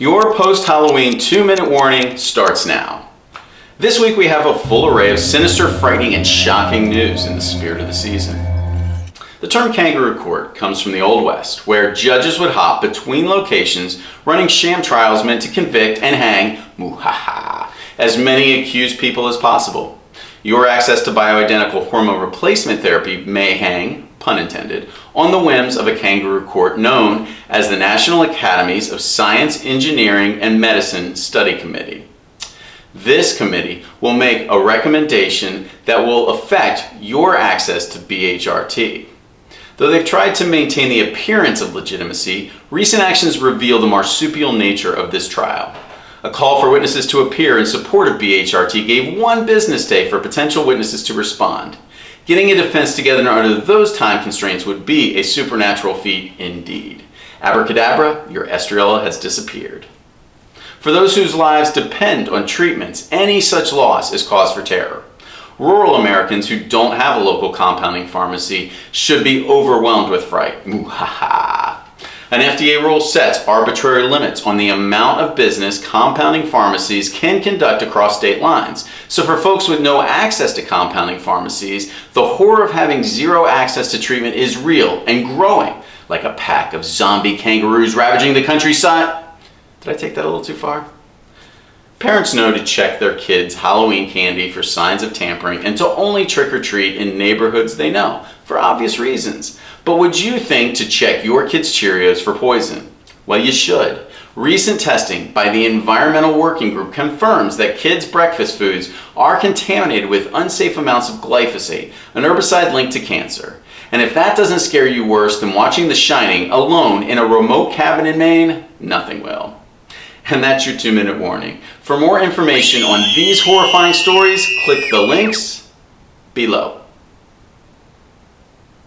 Your post-Halloween 2-minute warning starts now. This week we have a full array of sinister, frightening, and shocking news in the spirit of the season. The term kangaroo court comes from the Old West, where judges would hop between locations running sham trials meant to convict and hang, muhaha, as many accused people as possible. Your access to bioidentical hormone replacement therapy may hang, pun intended, on the whims of a kangaroo court known as the National Academies of Science, Engineering, and Medicine Study Committee. This committee will make a recommendation that will affect your access to BHRT. Though they've tried to maintain the appearance of legitimacy, recent actions reveal the marsupial nature of this trial. A call for witnesses to appear in support of BHRT gave one business day for potential witnesses to respond. Getting a defense together under those time constraints would be a supernatural feat indeed. Abracadabra, your estrella has disappeared. For those whose lives depend on treatments, any such loss is cause for terror. Rural Americans who don't have a local compounding pharmacy should be overwhelmed with fright. Muhaha. An FDA rule sets arbitrary limits on the amount of business compounding pharmacies can conduct across state lines. So for folks with no access to compounding pharmacies, the horror of having zero access to treatment is real and growing, like a pack of zombie kangaroos ravaging the countryside. Did I take that a little too far? Parents know to check their kids' Halloween candy for signs of tampering and to only trick or treat in neighborhoods they know, for obvious reasons. But would you think to check your kids' Cheerios for poison? Well, you should. Recent testing by the Environmental Working Group confirms that kids' breakfast foods are contaminated with unsafe amounts of glyphosate, an herbicide linked to cancer. And if that doesn't scare you worse than watching The Shining alone in a remote cabin in Maine, nothing will. And that's your 2-minute warning. For more information on these horrifying stories, click the links below.